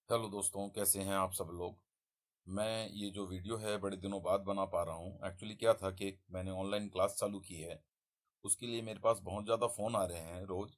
Hello दोस्तों, कैसे हैं आप सब लोग। मैं ये जो वीडियो है बड़े दिनों बाद बना पा रहा हूँ। एक्चुअली क्या था कि मैंने ऑनलाइन क्लास चालू की है। उसके लिए मेरे पास बहुत ज़्यादा फ़ोन आ रहे हैं रोज़,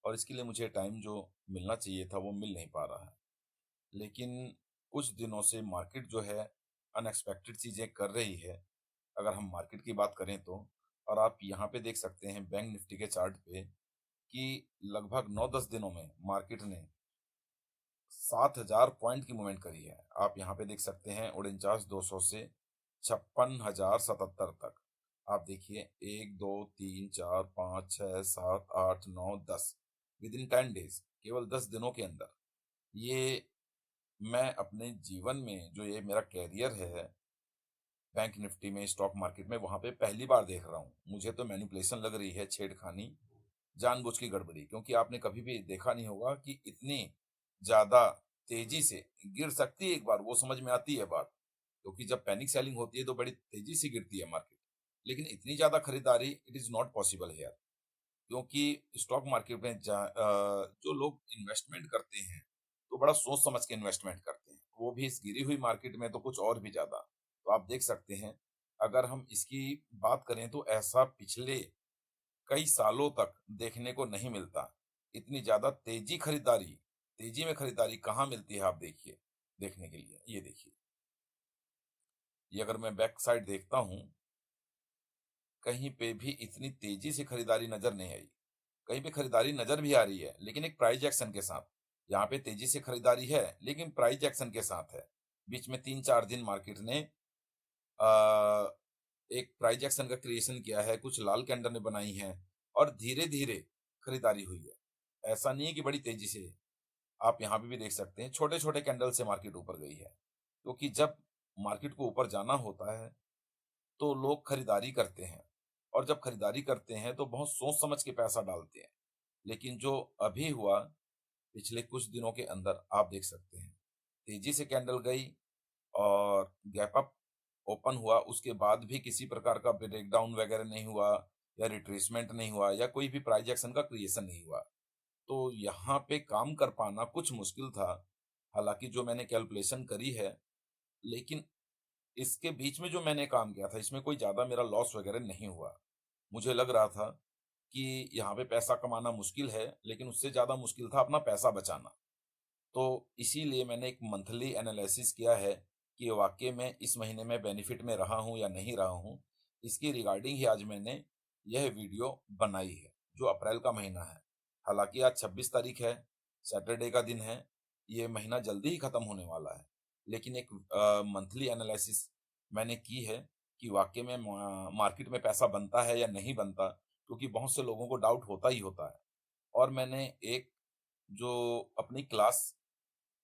और इसके लिए मुझे टाइम जो मिलना चाहिए था वो मिल नहीं पा रहा है। लेकिन कुछ दिनों से मार्केट जो है अनएक्सपेक्टेड चीज़ें कर रही है। अगर हम मार्केट की बात करें तो, और आप यहाँ पे देख सकते हैं बैंक निफ्टी के चार्ट पे कि लगभग 9-10 दिनों में मार्केट ने 7,000 पॉइंट की मूवमेंट करी है। आप यहाँ पे देख सकते हैं 49,200 से 56,077 तक। आप देखिए 1, 2, 3, 4, 5, 6, 7, 8, 9, 10 विदिन 10 डेज, केवल 10 दिनों के अंदर। ये मैं अपने जीवन में जो ये मेरा कैरियर है बैंक निफ्टी में, स्टॉक मार्केट में, वहाँ पे पहली बार देख रहा हूँ। मुझे तो मैनिपुलेशन लग रही है, छेड़खानी, जानबूझ की गड़बड़ी, क्योंकि आपने कभी भी देखा नहीं होगा कि इतनी ज़्यादा तेज़ी से गिर सकती है एक बार, वो समझ में आती है बात। क्योंकि जब पैनिक सेलिंग होती है तो बड़ी तेज़ी से गिरती है मार्केट। लेकिन इतनी ज़्यादा खरीदारी it is not possible here, क्योंकि स्टॉक मार्केट में जो लोग इन्वेस्टमेंट करते हैं, तो बड़ा सोच समझ के इन्वेस्टमेंट करते हैं। वो भी इस गिरी हुई मार्केट में तो कुछ और भी ज़्यादा। तो आप देख सकते हैं, अगर हम इसकी बात करें तो ऐसा पिछले कई सालों तक देखने को नहीं मिलता। इतनी ज़्यादा तेज़ी में खरीदारी कहाँ मिलती है, आप देखिए, देखने के लिए। ये देखिए, ये अगर मैं बैक साइड देखता हूँ, कहीं पे भी इतनी तेज़ी से खरीदारी नज़र नहीं आई। कहीं पे खरीदारी नज़र भी आ रही है, लेकिन एक प्राइस एक्शन के साथ। यहाँ पे तेज़ी से खरीदारी है, लेकिन प्राइस एक्शन के साथ है। बीच में 3-4 दिन मार्केट ने अ, एक प्राइस एक्शन का क्रिएशन किया है, कुछ लाल कैंडल ने बनाई हैं, और धीरे-धीरे खरीदारी हुई है। ऐसा नहीं है कि बड़ी तेज़ी से। आप यहाँ पे भी देख सकते हैं, छोटे-छोटे कैंडल से मार्केट ऊपर गई है। क्योंकि जब मार्केट को ऊपर जाना होता है, तो लोग खरीदारी करते हैं, और जब खरीदारी करते हैं, तो बहुत सोच-समझ के पैसा डालते हैं। लेकिन जो अभी हुआ, पिछले कुछ दिनों के अंदर, आप देख सकते हैं, तेज़ी से कैंडल गई और गैप अप ओपन हुआ, उसके बाद भी किसी प्रकार का ब्रेकडाउन वगैरह नहीं हुआ, या रिट्रेसमेंट नहीं हुआ, या कोई भी प्राइस एक्शन का क्रिएशन नहीं हुआ। तो यहाँ पे काम कर पाना कुछ मुश्किल था। हालाँकि जो मैंने कैलकुलेशन करी है, लेकिन इसके बीच में जो मैंने काम किया था, इसमें कोई ज़्यादा मेरा लॉस वगैरह नहीं हुआ। मुझे लग रहा था कि यहाँ पे पैसा कमाना मुश्किल है, लेकिन उससे ज़्यादा मुश्किल था अपना पैसा बचाना। तो इसीलिए मैंने एक मंथली एनालिसिस किया है कि वाक़ई में इस महीने में बेनिफिट में रहा हूँ या नहीं रहा हूँ। इसकी रिगार्डिंग ही आज मैंने यह वीडियो बनाई है, जो अप्रैल का महीना है। हालाँकि आज 26 तारीख है, सैटरडे का दिन है, ये महीना जल्दी ही खत्म होने वाला है। लेकिन एक मंथली एनालिसिस मैंने की है कि वाक़ई में मार्केट में पैसा बनता है या नहीं बनता, क्योंकि बहुत से लोगों को डाउट होता ही होता है। और मैंने एक जो अपनी क्लास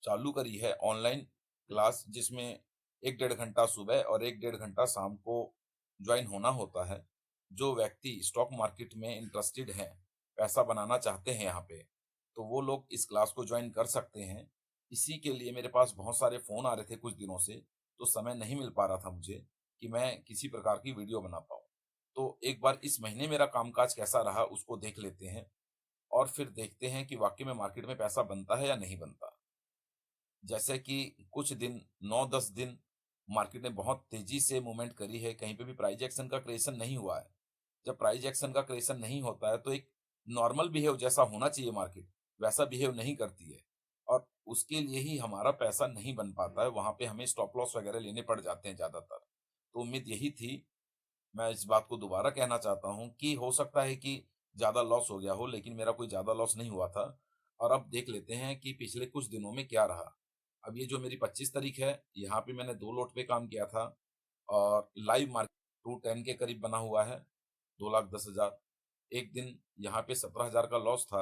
चालू करी है, ऑनलाइन क्लास, जिसमें 1 डेढ़ घंटा सुबह और 1 डेढ़ घंटा शाम को जॉइन होना होता है। जो व्यक्ति स्टॉक मार्केट में इंटरेस्टेड हैं, पैसा बनाना चाहते हैं यहाँ पे, तो वो लोग इस क्लास को जॉइन कर सकते हैं। इसी के लिए मेरे पास बहुत सारे फ़ोन आ रहे थे कुछ दिनों से, तो समय नहीं मिल पा रहा था मुझे कि मैं किसी प्रकार की वीडियो बना पाऊँ। तो एक बार इस महीने मेरा कामकाज कैसा रहा उसको देख लेते हैं, और फिर देखते हैं कि वाक़ई में मार्केट में पैसा बनता है या नहीं बनता। जैसे कि कुछ दिन, 9-10 दिन मार्केट ने बहुत तेज़ी से मूवमेंट करी है, कहीं पे भी प्राइस एक्शन का क्रिएशन नहीं हुआ है। जब प्राइस एक्शन का क्रिएशन नहीं होता है, तो एक नॉर्मल बिहेव जैसा होना चाहिए मार्केट, वैसा बिहेव नहीं करती है, और उसके लिए ही हमारा पैसा नहीं बन पाता है, वहाँ पे हमें स्टॉप लॉस वगैरह लेने पड़ जाते हैं ज़्यादातर। तो उम्मीद यही थी, मैं इस बात को दोबारा कहना चाहता हूँ कि हो सकता है कि ज़्यादा लॉस हो गया हो, लेकिन मेरा कोई ज़्यादा लॉस नहीं हुआ था। और अब देख लेते हैं कि पिछले कुछ दिनों में क्या रहा। अब ये जो मेरी 25 तारीख है, यहाँ पे मैंने 2 लोट पे काम किया था, और लाइव मार्केट 210 के करीब बना हुआ है, 2,10,000। एक दिन यहाँ पे 17,000 का लॉस था।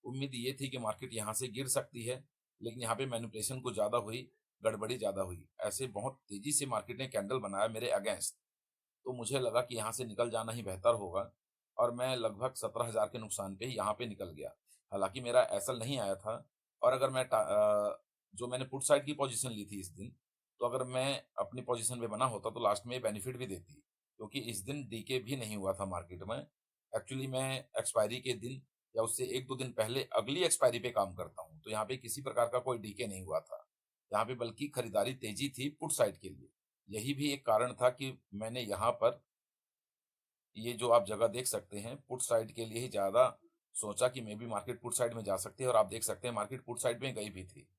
उम्मीद ये थी कि मार्केट यहाँ से गिर सकती है, लेकिन यहाँ पे मैनिपुलेशन कुछ ज़्यादा हुई, गड़बड़ी ज़्यादा हुई। ऐसे बहुत तेज़ी से मार्केट ने कैंडल बनाया मेरे अगेंस्ट। तो मुझे लगा कि यहाँ से निकल जाना ही बेहतर होगा, और मैं लगभग 17,000 के नुकसान पे ही यहाँ पे निकल गया। हालाँकि मेरा एसएल नहीं आया था, और अगर जो मैंने पुट साइड की पोज़ीशन ली थी इस दिन, तो अगर मैं अपनी पोज़ीशन पे बना होता तो लास्ट में ये बेनिफिट भी देती। क्योंकि इस दिन डीके भी नहीं हुआ था मार्केट में। एक्चुअली मैं एक्सपायरी के दिन या उससे 1-2 दिन पहले अगली एक्सपायरी पे काम करता हूँ, तो यहाँ पे किसी प्रकार का कोई डीके नहीं हुआ था। यहाँ पे बल्कि खरीदारी तेज़ी थी पुट साइड के लिए। यही भी एक कारण था कि मैंने यहाँ पर ये जो आप जगह देख सकते हैं, पुट साइड के लिए ही ज़्यादा सोचा कि may be market put side में जा सकती है, और आप देख सकते हैं मार्केट पुट साइड में गई भी थी।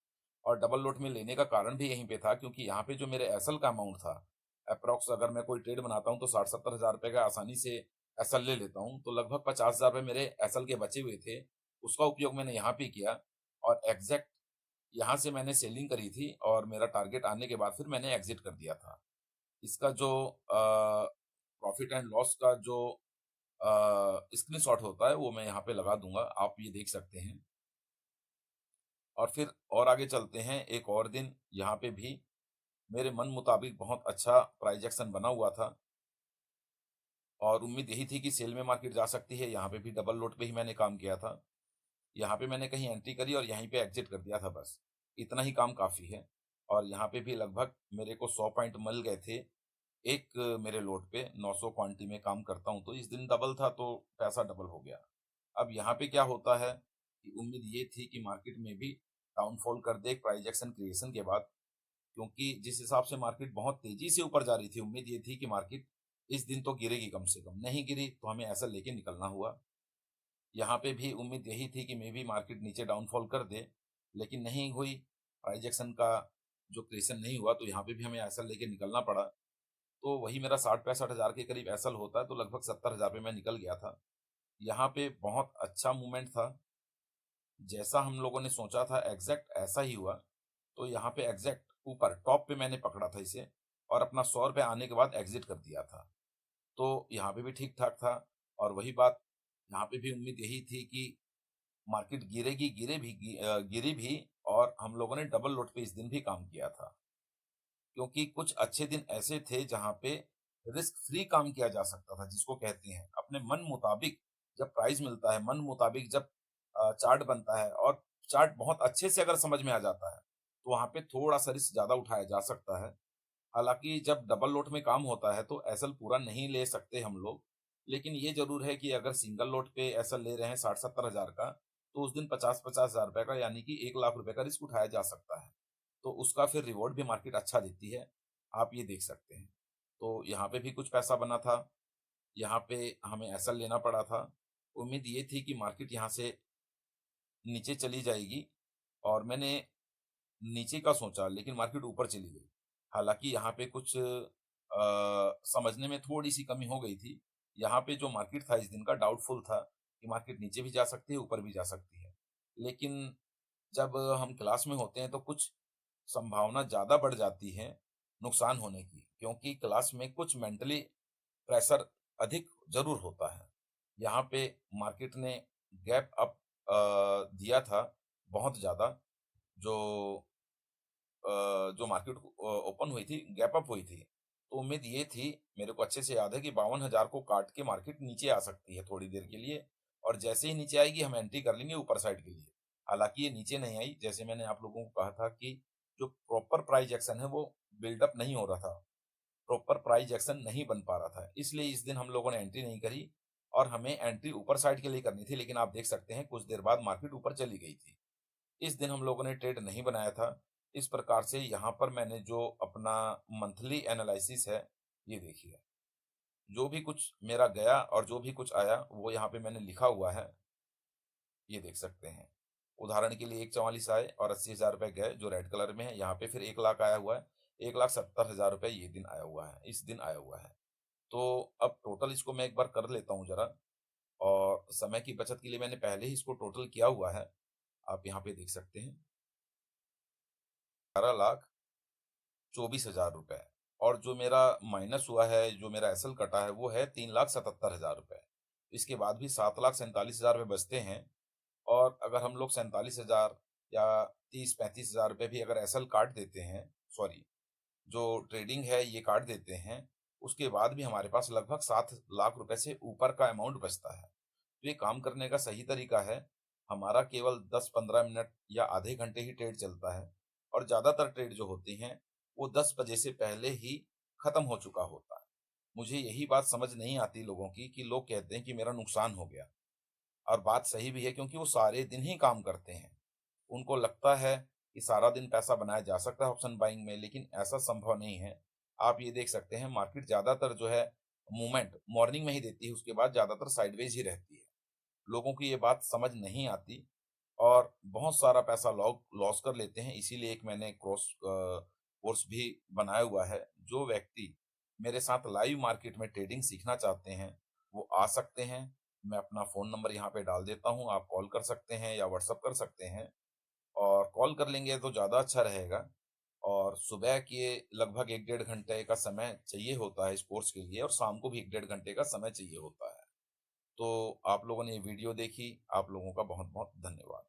और डबल लॉट में लेने का कारण भी यहीं पे था, क्योंकि यहाँ पे जो मेरे एसएल का अमाउंट था, एप्रॉक्स अगर मैं कोई ट्रेड बनाता हूँ तो 60-70 हज़ार रुपए का आसानी से एसएल ले लेता हूँ, तो लगभग 50 हज़ार रुपए मेरे एसएल के बचे हुए थे। उसका उपयोग मैंने यहाँ पे किया, और एग्ज़ैक्ट यहाँ से मैंने सेलिंग करी थी, और मेरा टारगेट आने के बाद फिर मैंने एग्ज़िट कर दिया था। इसका जो प्रॉफ़िट एंड लॉस का जो स्क्रीनशॉट होता है, वो मैं यहाँ पे लगा दूँगा, आप ये देख सकते हैं। और फिर और आगे चलते हैं, एक और दिन यहाँ पे भी मेरे मन मुताबिक बहुत अच्छा प्राइस एक्शन बना हुआ था, और उम्मीद यही थी कि सेल में मार्केट जा सकती है। यहाँ पे भी डबल लोट पे ही मैंने काम किया था। यहाँ पे मैंने कहीं एंट्री करी और यहीं पे एग्ज़िट कर दिया था बस। इतना ही काम काफ़ी है, और यहाँ पे भी लगभग मेरे को 100 पॉइंट मिल गए थे। एक मेरे लोड पे 900 क्वांटिटी में काम करता हूँ, तो इस दिन डबल था तो पैसा डबल हो गया। अब यहाँ पे क्या होता है कि उम्मीद ये थी कि मार्केट में भी डाउनफॉल कर दे प्राइस एक्शन क्रिएशन के बाद, क्योंकि जिस हिसाब से मार्केट बहुत तेज़ी से ऊपर जा रही थी, उम्मीद ये थी कि मार्केट इस दिन तो गिरेगी कम से कम। नहीं गिरी तो हमें ऐसा लेके निकलना हुआ। यहाँ पे भी उम्मीद यही थी कि मे बी मार्केट नीचे डाउनफॉल कर दे, लेकिन नहीं हुई। प्राइस एक्शन का जो क्रिएशन नहीं हुआ, तो यहाँ पे भी हमें ऐसा लेके निकलना पड़ा। तो वही मेरा 60-65 हज़ार के करीब एसएल होता है, तो लगभग 70 हज़ार पे मैं निकल गया था। यहाँ पे बहुत अच्छा मूवमेंट था, जैसा हम लोगों ने सोचा था एग्ज़ैक्ट ऐसा ही हुआ। तो यहाँ पे एग्ज़ैक्ट ऊपर टॉप पे मैंने पकड़ा था इसे, और अपना 100 रुपए आने के बाद एग्ज़िट कर दिया था। तो यहाँ पे भी ठीक-ठाक था, और वही बात यहाँ पे भी उम्मीद यही थी कि मार्केट गिरेगी, गिरी भी, और हम लोगों ने डबल लॉट पे इस दिन भी काम किया था। क्योंकि कुछ अच्छे दिन ऐसे थे जहाँ पे रिस्क फ्री काम किया जा सकता था, जिसको कहते हैं अपने मन मुताबिक। जब प्राइस मिलता है मन मुताबिक, जब चार्ट बनता है, और चार्ट बहुत अच्छे से अगर समझ में आ जाता है, तो वहाँ पे थोड़ा सा रिस्क ज्यादा उठाया जा सकता है। हालांकि जब डबल लोट में काम होता है तो एसएल पूरा नहीं ले सकते हम लोग, लेकिन ये जरूर है कि अगर सिंगल लोट पे एसएल ले रहे हैं 60-70 हज़ार का, तो उस दिन 50-50 हज़ार रुपए का, यानी कि 1 लाख रुपए का रिस्क उठाया जा सकता है। तो उसका फिर रिवॉर्ड भी मार्केट अच्छा देती है, आप ये देख सकते हैं। तो यहाँ पे भी कुछ पैसा बना था, यहाँ पे हमें एसएल लेना पड़ा था। उम्मीद ये थी कि मार्केट यहाँ से नीचे चली जाएगी, और मैंने नीचे का सोचा, लेकिन मार्केट ऊपर चली गई। हालाँकि यहाँ पे कुछ समझने में थोड़ी-सी कमी हो गई थी। यहाँ पे जो मार्केट था इस दिन का डाउटफुल था कि मार्केट नीचे भी जा सकती है, ऊपर भी जा सकती है। लेकिन जब हम क्लास में होते हैं तो कुछ संभावना ज़्यादा बढ़ जाती है नुकसान होने की, क्योंकि क्लास में कुछ मेंटली प्रेशर अधिक ज़रूर होता है। यहाँ पे मार्केट ने गैप अप दिया था बहुत ज़्यादा। जो जो मार्केट ओपन हुई थी, गैप अप हुई थी। तो उम्मीद ये थी, मेरे को अच्छे से याद है कि 52,000 को काट के मार्केट नीचे आ सकती है थोड़ी देर के लिए, और जैसे ही नीचे आएगी हम एंट्री कर लेंगे ऊपर साइड के लिए। हालाँकि ये नीचे नहीं आई, जैसे मैंने आप लोगों को कहा था कि जो प्रॉपर प्राइस एक्शन है वो बिल्डअप नहीं हो रहा था, प्रॉपर प्राइस एक्शन नहीं बन पा रहा था। इसलिए इस दिन हम लोगों ने एंट्री नहीं करी, और हमें एंट्री ऊपर साइड के लिए करनी थी, लेकिन आप देख सकते हैं कुछ देर बाद मार्केट ऊपर चली गई थी। इस दिन हम लोगों ने ट्रेड नहीं बनाया था। इस प्रकार से यहाँ पर मैंने जो अपना मंथली एनालिसिस है, ये देखिए। जो भी कुछ मेरा गया और जो भी कुछ आया, वो यहाँ पे मैंने लिखा हुआ है, ये देख सकते हैं। उदाहरण के लिए 144 आए और 80,000 रुपए गए, जो रेड कलर में है। यहाँ पे फिर 1 लाख आया हुआ है। 1,70,000 रुपए ये दिन आया हुआ है, इस दिन आया हुआ है। तो अब टोटल इसको मैं एक बार कर लेता हूँ ज़रा, और समय की बचत के लिए मैंने पहले ही इसको टोटल किया हुआ है। आप यहाँ पे देख सकते हैं, 11,24,000 रुपए, और जो मेरा माइनस हुआ है, जो मेरा एसएल कटा है, वो है 3,77,000 रुपए। इसके बाद भी 7,47,000 रुपए बचते हैं, और अगर हम लोग 47,000 या 30-35,000 रुपए भी अगर एसएल काट देते हैं, सॉरी, जो ट्रेडिंग है ये काट देते हैं, उसके बाद भी हमारे पास लगभग 7 लाख रुपए से ऊपर का अमाउंट बचता है। तो ये काम करने का सही तरीका है, हमारा केवल 10-15 मिनट या आधे घंटे ही ट्रेड चलता है, और ज़्यादातर ट्रेड जो होती हैं, वो 10 बजे से पहले ही खत्म हो चुका होता है। मुझे यही बात समझ नहीं आती लोगों की, कि लोग कहते हैं कि मेरा नुकसान हो गया, और बात सही भी है, क्योंकि वो सारे दिन ही काम करते हैं। उनको लगता है कि सारा दिन पैसा बनाया जा सकता है ऑप्शन बाइंग में, लेकिन ऐसा संभव नहीं है। आप ये देख सकते हैं मार्केट ज़्यादातर जो है मूवमेंट मॉर्निंग में ही देती है, उसके बाद ज़्यादातर साइडवेज ही रहती है। लोगों को ये बात समझ नहीं आती और बहुत सारा पैसा लॉस कर लेते हैं। इसीलिए एक मैंने कोर्स भी बनाया हुआ है। जो व्यक्ति मेरे साथ लाइव मार्केट में ट्रेडिंग सीखना चाहते हैं, वो आ सकते हैं। मैं अपना फ़ोन नंबर यहाँ पे डाल देता हूँ, आप कॉल कर सकते हैं या व्हाट्सएप कर सकते हैं और कॉल कर लेंगे तो ज़्यादा अच्छा रहेगा। और सुबह के लगभग 1 डेढ़ घंटे का समय चाहिए होता है इस कोर्स के लिए और शाम को भी 1 डेढ़ घंटे का समय चाहिए होता है। तो आप लोगों ने ये वीडियो देखी, आप लोगों का बहुत-बहुत धन्यवाद।